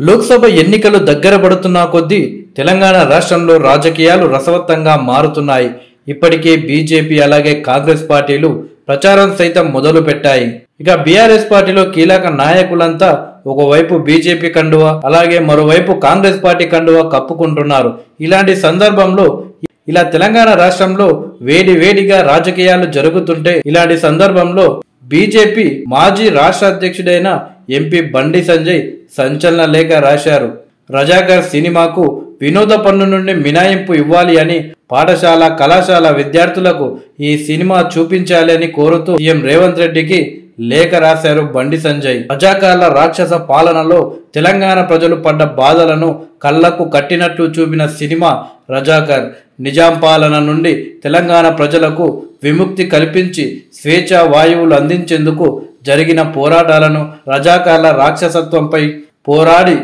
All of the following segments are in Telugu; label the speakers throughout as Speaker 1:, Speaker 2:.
Speaker 1: లోక్సభ ఎన్నికలు దగ్గర పడుతున్న కొద్దీ తెలంగాణ రాష్ట్రంలో రాజకీయాలు రసవత్తంగా మారుతున్నాయి. ఇప్పటికే బీజేపీ అలాగే కాంగ్రెస్ పార్టీలు ప్రచారం సైతం మొదలు పెట్టాయి. ఇక బీఆర్ఎస్ పార్టీలో కీలక నాయకులంతా ఒకవైపు బీజేపీ కండువా అలాగే మరోవైపు కాంగ్రెస్ పార్టీ కండువా కప్పుకుంటున్నారు. ఇలాంటి సందర్భంలో ఇలా తెలంగాణ రాష్ట్రంలో వేడివేడిగా రాజకీయాలు జరుగుతుంటే ఇలాంటి సందర్భంలో బీజేపీ మాజీ రాష్ట్ర అధ్యక్షుడైన ఎంపీ బండి సంజయ్ సంచలన లేఖ రాశారు. రజాకర్ సినిమాకు వినోద పన్ను నుండి మినహాయింపు ఇవ్వాలి అని పాఠశాల కళాశాల విద్యార్థులకు ఈ సినిమా చూపించాలి అని కోరుతూ సీఎం రేవంత్ రెడ్డికి లేఖ రాశారు బండి సంజయ్. రజాకార్ల రాక్షస పాలనలో తెలంగాణ ప్రజలు పడ్డ బాధలను కళ్లకు కట్టినట్లు చూపిన సినిమా రజాకర్. నిజాం పాలన నుండి తెలంగాణ ప్రజలకు విముక్తి కల్పించి స్వేచ్ఛా వాయువులు అందించేందుకు జరిగిన పోరాటాలను, రజాకార్ల రాక్షసత్వంపై పోరాడి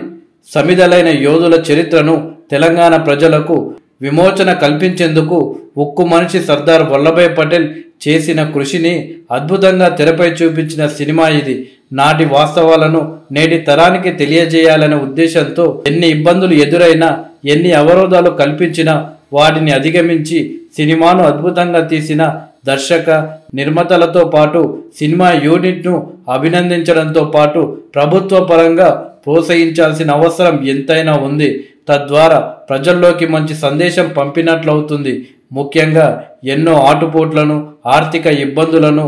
Speaker 1: సమిధలైన యోధుల చరిత్రను, తెలంగాణ ప్రజలకు విమోచన కల్పించేందుకు ఉక్కు మనిషి సర్దార్ వల్లభాయ్ పటేల్ చేసిన కృషిని అద్భుతంగా తెరపై చూపించిన సినిమా ఇది. నాటి వాస్తవాలను నేటి తరానికి తెలియజేయాలనే ఉద్దేశంతో ఎన్ని ఇబ్బందులు ఎదురైనా, ఎన్ని అవరోధాలు కల్పించినా వాటిని అధిగమించి సినిమాను అద్భుతంగా తీసిన దర్శక నిర్మాతలతో పాటు సినిమా యూనిట్ను అభినందించడంతో పాటు ప్రభుత్వ పరంగా ప్రోత్సహించాల్సిన అవసరం ఎంతైనా ఉంది. తద్వారా ప్రజల్లోకి మంచి సందేశం పంపినట్లవుతుంది. ముఖ్యంగా ఎన్నో ఆటుపోట్లను, ఆర్థిక ఇబ్బందులను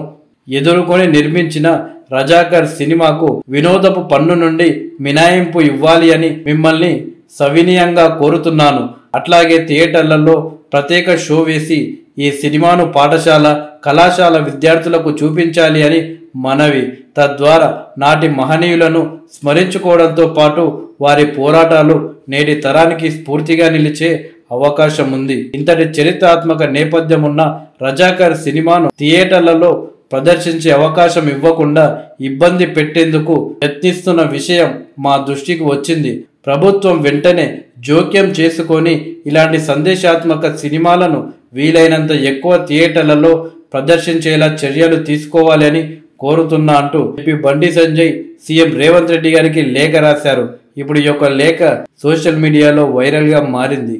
Speaker 1: ఎదుర్కొని నిర్మించిన రజాకర్ సినిమాకు వినోదపు పన్ను నుండి మినహాయింపు ఇవ్వాలి అని మిమ్మల్ని సవినయంగా కోరుతున్నాను. అట్లాగే థియేటర్లలో ప్రత్యేక షో వేసి ఈ సినిమాను పాఠశాల కళాశాల విద్యార్థులకు చూపించాలి అని మనవి. తద్వారా నాటి మహనీయులను స్మరించుకోవడంతో పాటు వారి పోరాటాలు నేటి తరానికి స్ఫూర్తిగా నిలిచే అవకాశం ఉంది. ఇంతటి చరిత్రాత్మక నేపథ్యం ఉన్న రజాకర్ సినిమాను థియేటర్లలో ప్రదర్శించే అవకాశం ఇవ్వకుండా ఇబ్బంది పెట్టేందుకు యత్నిస్తున్న విషయం మా దృష్టికి వచ్చింది. ప్రభుత్వం వెంటనే జోక్యం చేసుకొని ఇలాంటి సందేశాత్మక సినిమాలను వీలైనంత ఎక్కువ థియేటర్లలో ప్రదర్శించేలా చర్యలు తీసుకోవాలి అని కోరుతున్నా అంటూ ఎంపీ బండి సంజయ్ సీఎం రేవంత్ రెడ్డి గారికి లేఖ రాశారు. ఇప్పుడు ఈ యొక్క లేఖ సోషల్ మీడియాలో వైరల్గా మారింది.